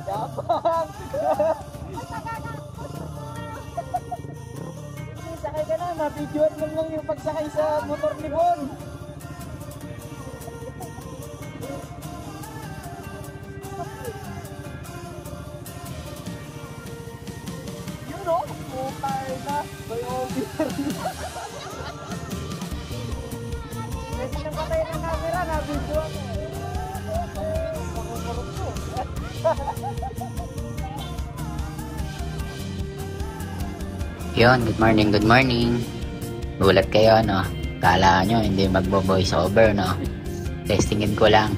Yapang! Sakay ka na, mabidyoan mo lang yung pagsakay sa motor ni Bon. Yun o, putay na, may officer na. Pwede na patay ng camera, nabidyoan mo. Makukulog ko. Yun, good morning, good morning. Gulat kayo, no? Kala nyo, hindi magbo-voice over, no? Testingin ko lang.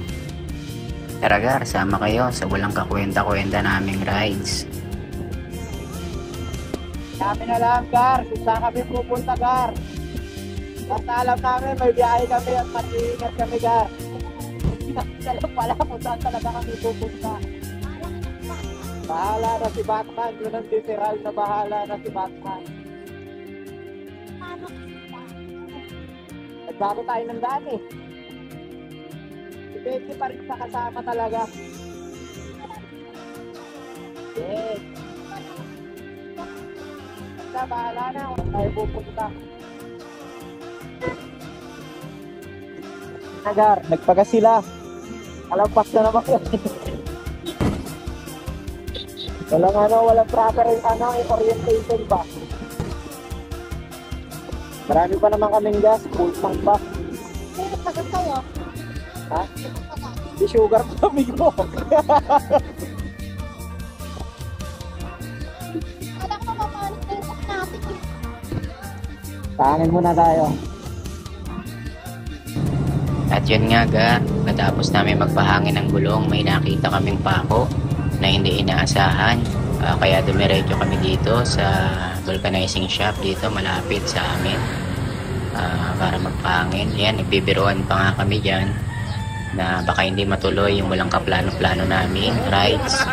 Tara, Gar, sama kayo sa walang kakwenta-kwenta naming rides. Kami na lang, Gar, kung saan kami pupunta, Gar. Basta alam namin, may biyahe kami at mag-iingat kami, Gar. Alam pala kung saan talaga kami pupunta. Bahala na si Batman, yun ang literal na bahala na si Batman. Nagbago tayo ng daan eh. Si Becky pa rin sa kasama talaga. Yes. Basta bahala na, kung tayo pupunta. Nagar, nagpaga sila. Alampas na naman yun. Walang proper orientation pa. Marami pa naman kaming gas, full tank pa. Pero pagod kayo? Ha? Di sugar pa, amigo. Wala ko mapapalit na yung natin. Tangin muna tayo. At yun nga, Gar, natapos namin magpahangin ng gulong, may nakita kaming pako na hindi inaasahan. Kaya dumiretso kami dito sa vulcanizing shop dito malapit sa amin para magpahangin. Yan, nagbibiruan pa nga kami dyan na baka hindi matuloy yung walang kaplano-plano namin rides.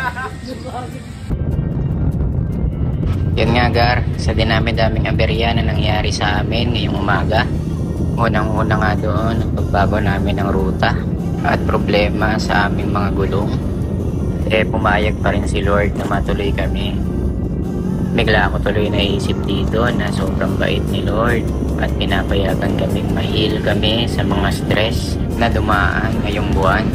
Yun nga, Gar, sa dinami-daming aberya na nangyari sa amin ngayong umaga. Unang-una nga doon ang pagbago namin ng ruta at problema sa aming mga gulong. Pumayag pa rin si Lord na matuloy kami. Bigla ako tuloy naisip dito na sobrang bait ni Lord at pinapayagan kaming mahil kami sa mga stress na dumaan ngayong buwan.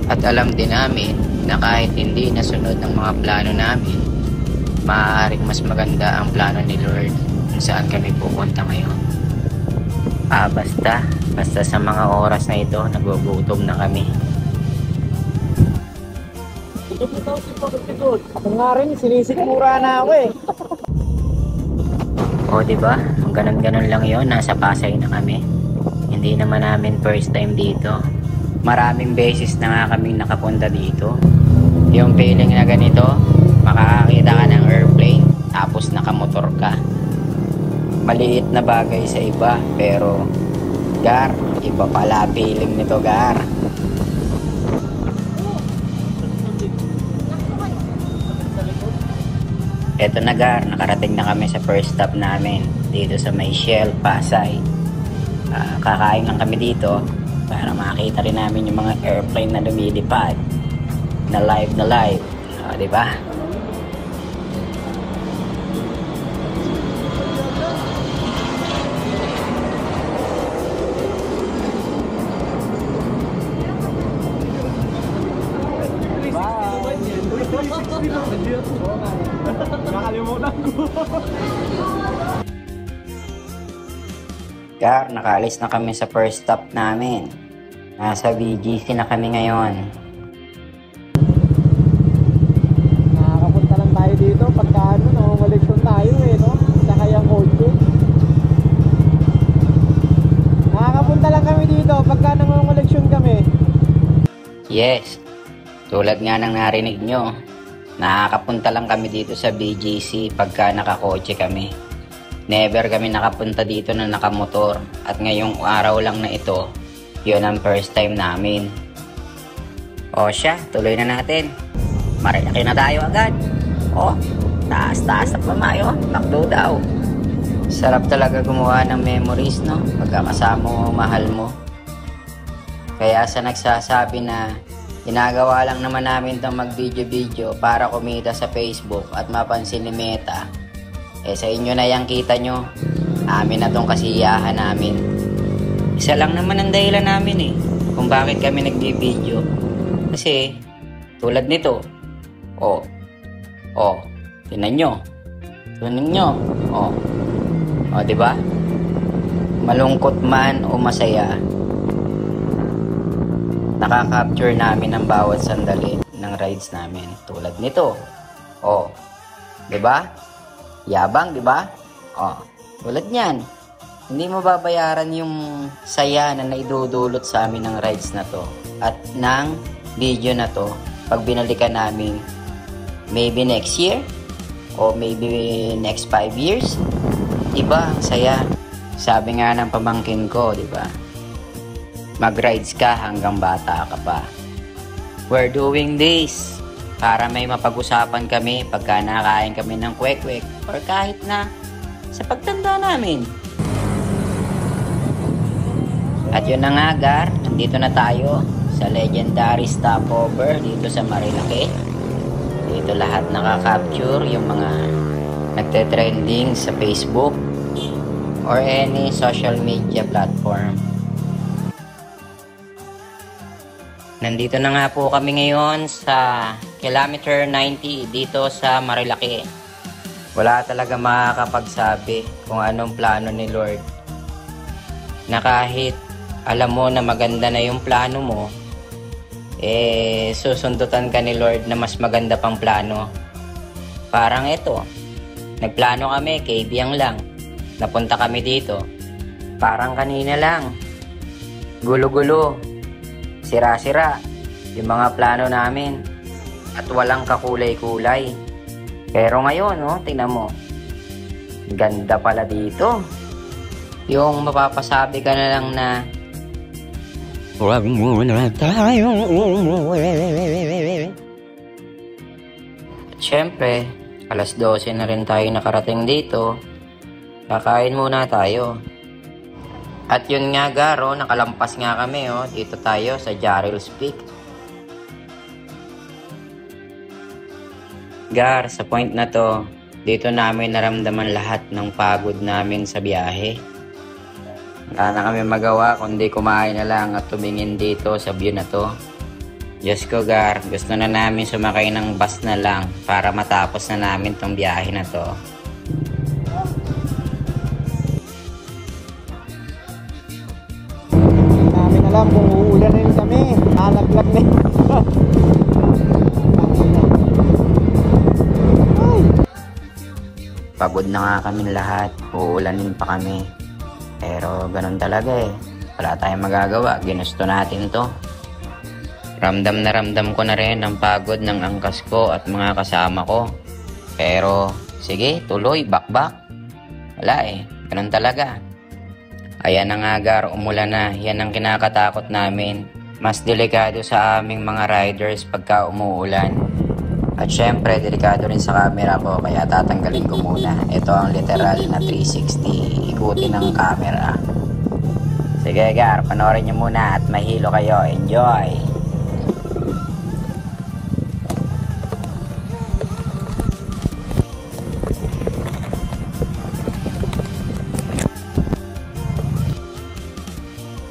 At alam din namin na kahit hindi nasunod ng mga plano namin, maaaring mas maganda ang plano ni Lord kung saan kami pupunta ngayon. Basta sa mga oras na ito, nagugutom na kami. Ako nga rin, sinisikmura na ako eh. O diba, ganun-ganun lang yon, nasa Pasay na kami. Hindi naman namin first time dito. Maraming beses na nga kaming nakapunta dito. Yung feeling na ganito, makakakita ka ng airplane tapos nakamotor ka. Maliit na bagay sa iba, pero Gar, iba pala feeling nito, Gar. Eto na, Gar, nakarating na kami sa first stop namin dito sa may Shell, Pasay. Kakain lang kami dito para makita rin namin yung mga airplane na lumilipad na live. Diba? Nakalimutan ko. Gar, nakaalis na kami sa first stop namin. Nasa BGC na kami ngayon. Nakakapunta lang tayo dito pagka nangunguleksyon tayo eh, no? Saka yung kotse. Nakakapunta lang kami dito pagka nangunguleksyon kami. Yes, tulad nga ng narinig nyo, nakakapunta lang kami dito sa BGC pagka nakakotse kami. Never kami nakapunta dito na nakamotor, at ngayong araw lang na ito, yun ang first time namin. O siya, tuloy na natin. Marilaki na tayo agad. O, taas-taas na pamayo, takdo daw. Sarap talaga gumawa ng memories, no? Pagkakasama mo, mahal mo. Kaya sa nagsasabi na Ginagawa lang naman namin itong mag-video-video para kumita sa Facebook at mapansin ni Meta. Sa inyo na yung kita nyo. Amin na tong kasiyahan namin. Isa lang naman ang dahilan namin kung bakit kami nag-video. Kasi tulad nito. Tingnan nyo. Diba? Malungkot man o masaya, nakaka-capture namin ang bawat sandali ng rides namin. Tulad nito. Diba? Yabang, diba? Tulad niyan. Hindi mo babayaran yung saya na naidudulot sa amin ng rides na to at ng video na to pag binalikan namin maybe next year o maybe next 5 years. Diba? Ang saya. Sabi nga ng pamangkin ko, diba? Mag-rides ka hanggang bata ka pa. We're doing this para may mapag-usapan kami pagka nakain kami ng kwek-kwek or kahit na sa pagtanda namin. At yun na nga, Gar, nandito na tayo sa legendary stopover dito sa Marilaki. Dito lahat nakaka-capture yung mga nagte-trending sa Facebook or any social media platform. Nandito na nga po kami ngayon sa kilometer 90 dito sa Marilaki. Wala talaga makakapagsabi kung anong plano ni Lord. Na kahit alam mo na maganda na yung plano mo, susundutan ka ni Lord na mas maganda pang plano. Parang ito, nagplano kami, kaibiyang lang. Napunta kami dito. Parang kanina lang. Gulo-gulo. Sira-sira yung mga plano namin at walang kakulay-kulay. Pero ngayon, tingnan mo, ganda pala dito. Yung mapapasabi ka na lang na wag muna tayo. At syempre, alas 12 na rin tayo nakarating dito. Kakain muna tayo. At yun nga, Garo, nakalampas nga kami, dito tayo sa Jarrell's Peak. Gar, sa point na to, dito namin naramdaman lahat ng pagod namin sa biyahe. Wala na kami magawa kundi kumain na lang at tumingin dito sa view na to. Diyos ko, Gar, gusto na namin sumakay ng bus na lang para matapos na namin tong biyahe na to. Alam kung uulan rin kami, nalaglag na Pagod na nga kami lahat, uulanin pa kami. Pero ganun talaga wala tayong magagawa, ginusto natin to. Ramdam na ramdam ko na rin ang pagod ng angkas ko at mga kasama ko. Pero sige, tuloy, bakbak. Wala ganun talaga. Ayan na nga, Gar, umulan na. Yan ang kinakatakot namin. Mas delikado sa aming mga riders pagka umuulan. At syempre, delikado rin sa camera ko, kaya tatanggalin ko muna. Ito ang literal na 360. Ikutin ng camera. Sige, Gar, panoorin nyo muna at mahilo kayo. Enjoy!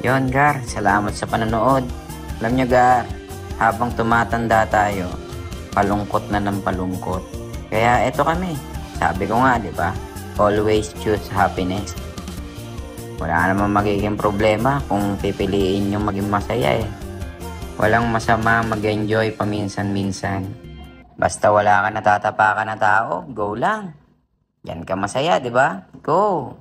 Yon, Gar, salamat sa panonood. Alam nyo, Gar, habang tumatanda tayo, palungkot na ng palungkot. Kaya eto kami. Sabi ko nga, di ba? Always choose happiness. Wala namang magiging problema kung pipiliin nyo maging masaya Walang masama mag-enjoy paminsan-minsan. Basta wala ka natatapakan na tao, go lang. Yan ka masaya, di ba? Go!